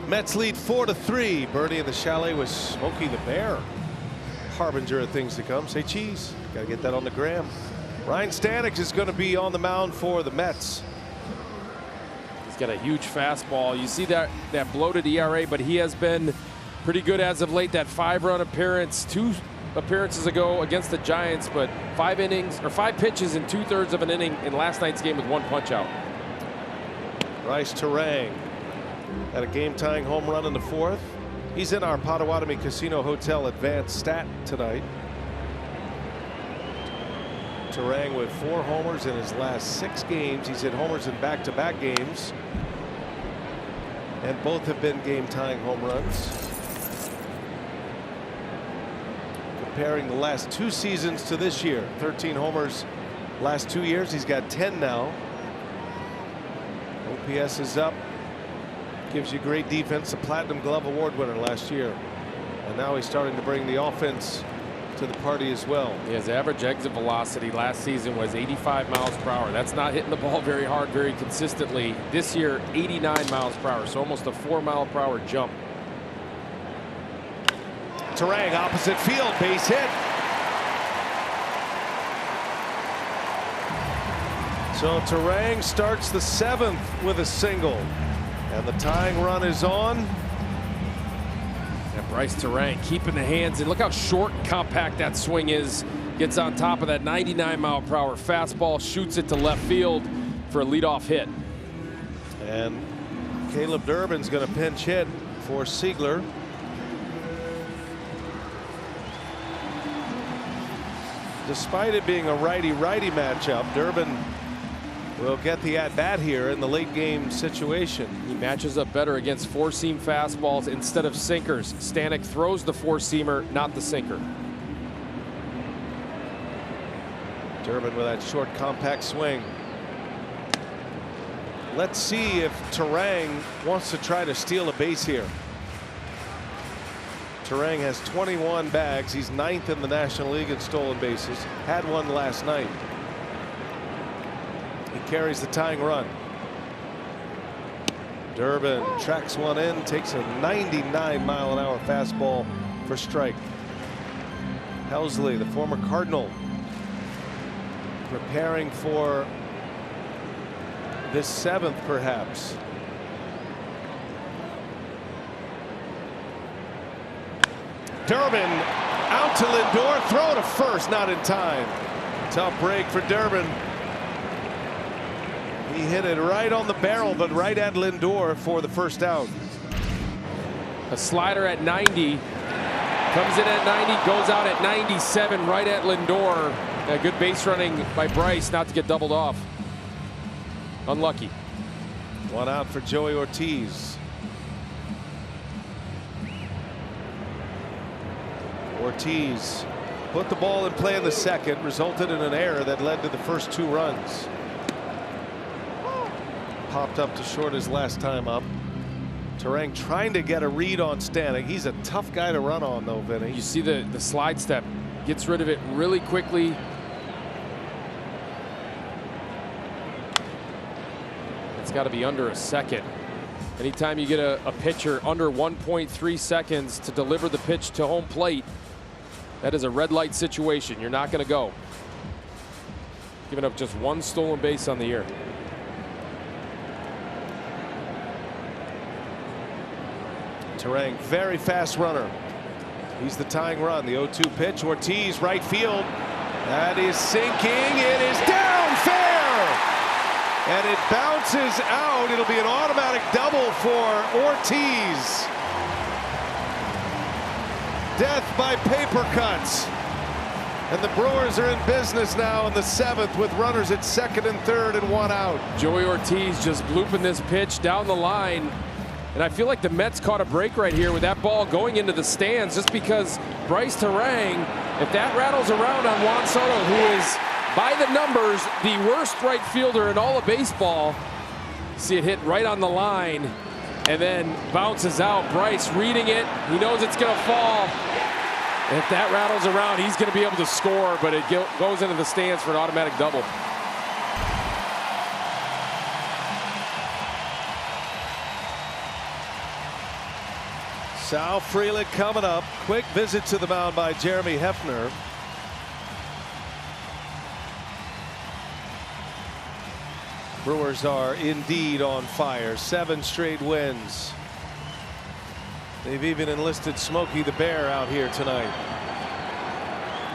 Mets lead 4-3. Bernie in the chalet with Smokey the Bear. Harbinger of things to come. Say cheese. Got to get that on the gram. Ryne Stanek is going to be on the mound for the Mets. He's got a huge fastball. You see that bloated ERA, but he has been pretty good as of late. That 5-run appearance 2 appearances ago against the Giants, but 5 innings or 5 pitches in 2/3 of an inning in last night's game with 1 punch out. Bryce Terang had a game-tying home run in the 4th. He's in our Potawatomi Casino Hotel advanced stat tonight. Terang with 4 homers in his last 6 games. He's hit homers in back-to-back games, and both have been game-tying home runs. Comparing the last 2 seasons to this year, 13 homers last 2 years. He's got 10 now. OPS is up. Gives you great defense. A Platinum Glove Award winner last year, and now he's starting to bring the offense to the party as well. His average exit velocity last season was 85 miles per hour. That's not hitting the ball very hard, very consistently. This year, 89 miles per hour, so almost a 4-mile-per-hour jump. Terang, opposite field, base hit. So Terang starts the 7th with a single, and the tying run is on. And Bryce Terang keeping the hands in. Look how short and compact that swing is. Gets on top of that 99-mile-per-hour fastball, shoots it to left field for a leadoff hit. And Caleb Durbin's going to pinch hit for Siegler. Despite it being a righty-righty matchup, Durbin will get the at-bat here in the late game situation. He matches up better against 4-seam fastballs instead of sinkers. Stanek throws the 4-seamer, not the sinker. Durbin with that short, compact swing. Let's see if Terang wants to try to steal a base here. Terang has 21 bags. He's 9th in the National League in stolen bases. Had one last night. He carries the tying run. Durbin tracks one in, takes a 99-mile-an-hour fastball for strike. Helsley, the former Cardinal, preparing for this 7th perhaps. Durbin out to Lindor, throw to first, not in time. Tough break for Durbin. He hit it right on the barrel, but right at Lindor for the first out. A slider at 90, comes in at 90, goes out at 97, right at Lindor. A good base running by Bryce not to get doubled off. Unlucky. One out for Joey Ortiz. Ortiz put the ball in play in the 2nd, resulted in an error that led to the first 2 runs. Popped up to short his last time up. Terang trying to get a read on Stanek. He's a tough guy to run on, though, Vinny. You see the slide step, gets rid of it really quickly. It's got to be under a second. Anytime you get a pitcher under 1.3 seconds to deliver the pitch to home plate, that is a red light situation. You're not going to go. Giving up just 1 stolen base on the year. Terang, very fast runner. He's the tying run. The 0-2 pitch. Ortiz, right field. That is sinking. It is down fair. And it bounces out. It'll be an automatic double for Ortiz. Death by paper cuts. And the Brewers are in business now in the 7th with runners at 2nd and 3rd and 1 out. Joey Ortiz just blooping this pitch down the line. And I feel like the Mets caught a break right here with that ball going into the stands, just because Bryce Terang, if that rattles around on Juan Soto, who is by the numbers the worst right fielder in all of baseball, see it hit right on the line and then bounces out. Bryce reading it, he knows it's going to fall. If that rattles around, he's going to be able to score, but it goes into the stands for an automatic double. Sal Frelick coming up. Quick visit to the mound by Jeremy Hefner. Brewers are indeed on fire. 7 straight wins. They've even enlisted Smokey the Bear out here tonight.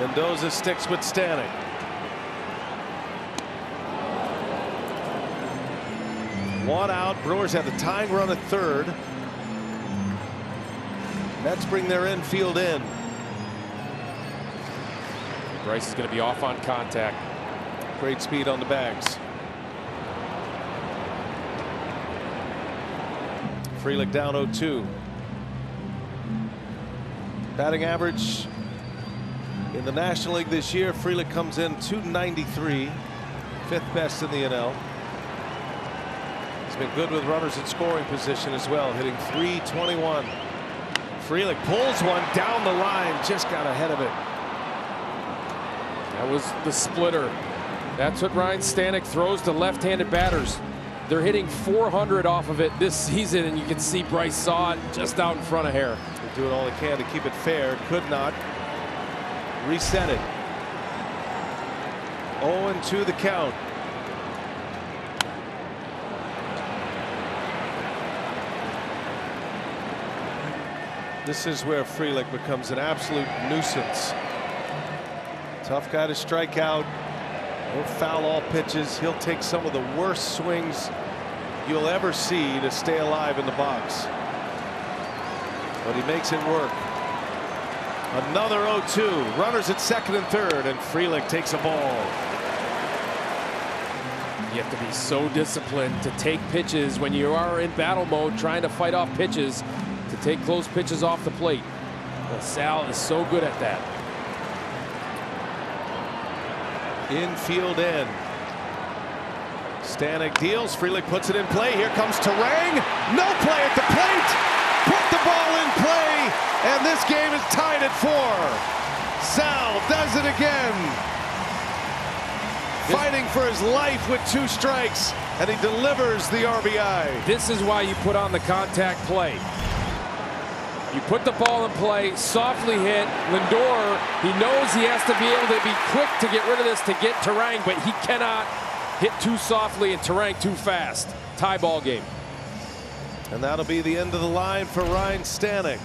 Mendoza sticks with Stanek. One out. Brewers have the tying run at third. Mets bring their infield in. Bryce is going to be off on contact. Great speed on the bags. Frelick down 0-2. Batting average in the National League this year, Frelick comes in .293, 5th best in the NL. He's been good with runners in scoring position as well, hitting .321. Frelick pulls one down the line, just got ahead of it. That was the splitter. That's what Ryne Stanek throws to left-handed batters. They're hitting .400 off of it this season, and you can see Bryce saw it just out in front of hair. They're doing all they can to keep it fair. Could not. Reset it. 0-2 the count. This is where Frelick becomes an absolute nuisance. Tough guy to strike out. He'll foul all pitches. He'll take some of the worst swings you'll ever see to stay alive in the box. But he makes it work. Another 0-2. Runners at second and third, and Frelick takes a ball. You have to be so disciplined to take pitches when you are in battle mode, trying to fight off pitches, to take close pitches off the plate. Well, Sal is so good at that. Infield end. Stanek deals. Frelick puts it in play. Here comes Terang. No play at the plate. Put the ball in play, and this game is tied at 4. Sal does it again. Fighting for his life with 2 strikes, and he delivers the RBI. This is why you put on the contact play. You put the ball in play, softly hit. Lindor, he knows he has to be able to be quick to get rid of this to get Terang, but he cannot hit too softly and Terang too fast. Tie ball game. And that'll be the end of the line for Ryne Stanek.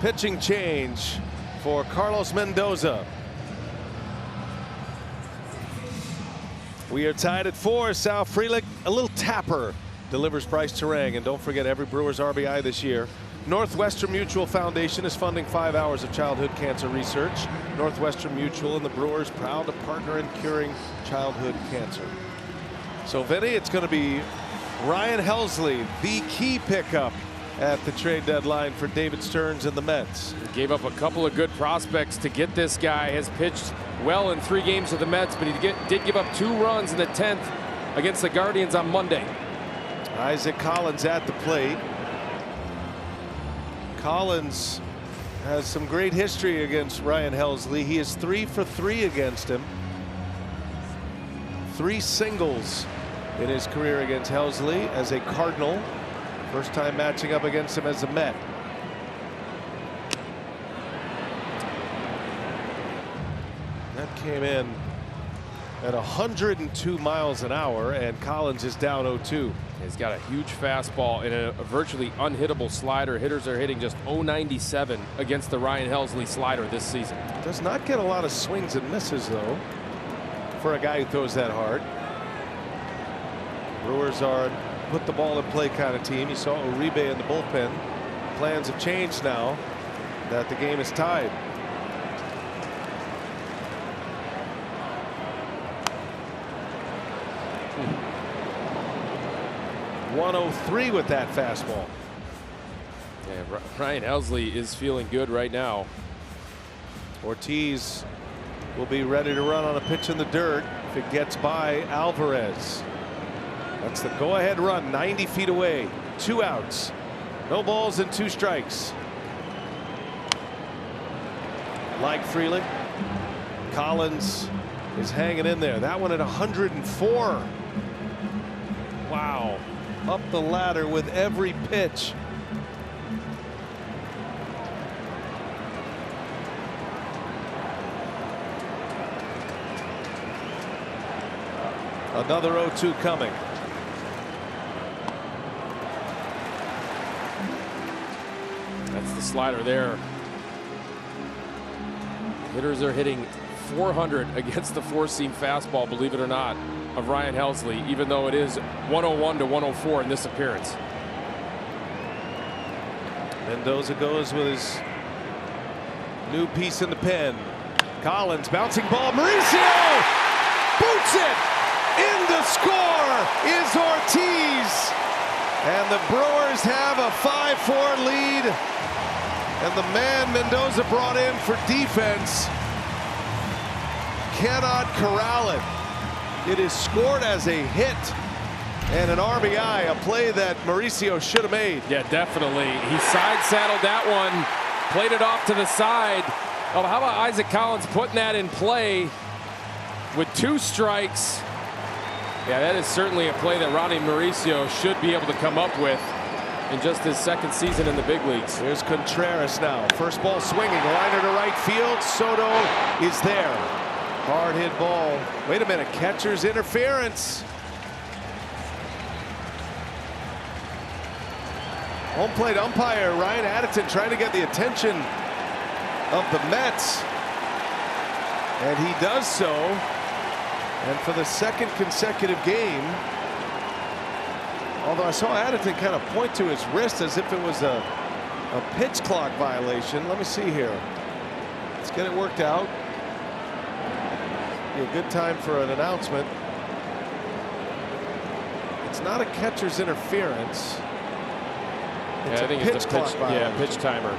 Pitching change for Carlos Mendoza. We are tied at 4. Sal Frelick, a little tapper, delivers Bryce Terang. And don't forget, every Brewers RBI this year. Northwestern Mutual Foundation is funding 5 hours of childhood cancer research. Northwestern Mutual and the Brewers proud to partner in curing childhood cancer. So, Vinny, it's going to be Ryan Helsley, the key pickup at the trade deadline for David Stearns and the Mets. He gave up a couple of good prospects to get this guy. Has pitched well in 3 games of the Mets, but he did give up 2 runs in the 10th against the Guardians on Monday. Isaac Collins at the plate. Collins has some great history against Ryan Helsley. He is 3 for 3 against him. 3 singles in his career against Helsley as a Cardinal. First time matching up against him as a Met. That came in at 102 miles an hour, and Collins is down 0-2. He's got a huge fastball and a virtually unhittable slider. Hitters are hitting just .097 against the Ryan Helsley slider this season. Does not get a lot of swings and misses, though, for a guy who throws that hard. Brewers are put the ball in play kind of team. You saw Uribe in the bullpen. Plans have changed now that the game is tied. .103 with that fastball. Yeah, Ryan Helsley is feeling good right now. Ortiz will be ready to run on a pitch in the dirt if it gets by Alvarez. That's the go-ahead run, 90 feet away. 2 outs. No balls and 2 strikes. Like Frelick, Collins is hanging in there. That one at 104. Wow. up the ladder with every pitch. Another 0-2 coming. That's the slider there. Hitters are hitting 400 against the four-seam fastball, believe it or not, of Ryan Helsley, even though it is 101 to 104 in this appearance. Mendoza goes with his new piece in the pen. Collins, bouncing ball. Mauricio boots it. In to score is Ortiz. And the Brewers have a 5-4 lead. And the man Mendoza brought in for defense cannot corral it. It is scored as a hit and an RBI, a play that Mauricio should have made. Yeah, definitely. He side saddled that one, played it off to the side. Oh, how about Isaac Collins putting that in play with 2 strikes? Yeah, that is certainly a play that Ronnie Mauricio should be able to come up with in just his second season in the big leagues. Here's Contreras now. First ball swinging, liner to right field. Soto is there. Hard hit ball. Wait a minute, catcher's interference. Home plate umpire Ryan Addison trying to get the attention of the Mets. And he does so. And for the second consecutive game, although I saw Addison kind of point to his wrist as if it was a pitch clock violation. Let me see here. Let's get it worked out. Be a good time for an announcement. It's not a catcher's interference. It's I think pitch it's a clock pitch, violation. pitch timer.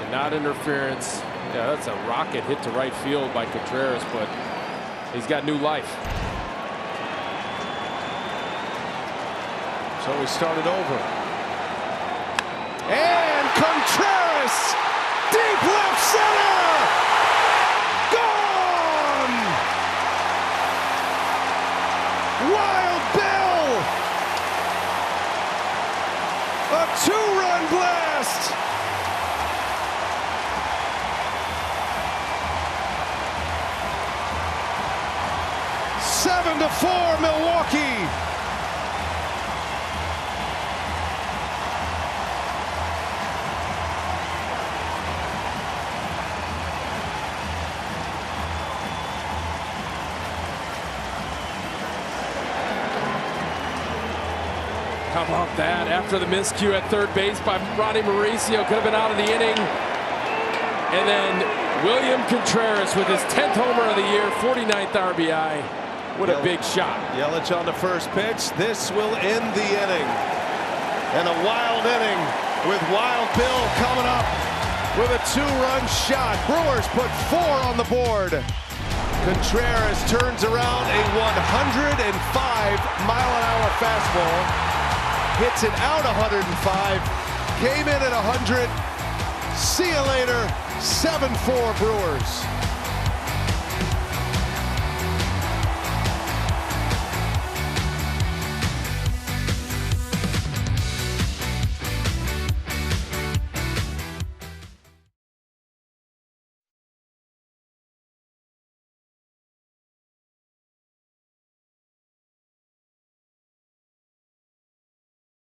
And not interference. Yeah, that's a rocket hit to right field by Contreras, but he's got new life. So we started over. And Contreras, deep left center, gone! Wild Bill, a 2-run blast. Seven to 4 Milwaukee. How about that? After the miscue at third base by Ronnie Mauricio, could have been out of the inning. And then William Contreras with his 10th homer of the year, 49th RBI. What a big shot. Yelich on the first pitch. This will end the inning. And a wild inning with Wild Bill coming up with a 2-run shot. Brewers put 4 on the board. Contreras turns around a 105-mile-an-hour fastball. Hits it out 105. Came in at 100. See you later. 7-4 Brewers.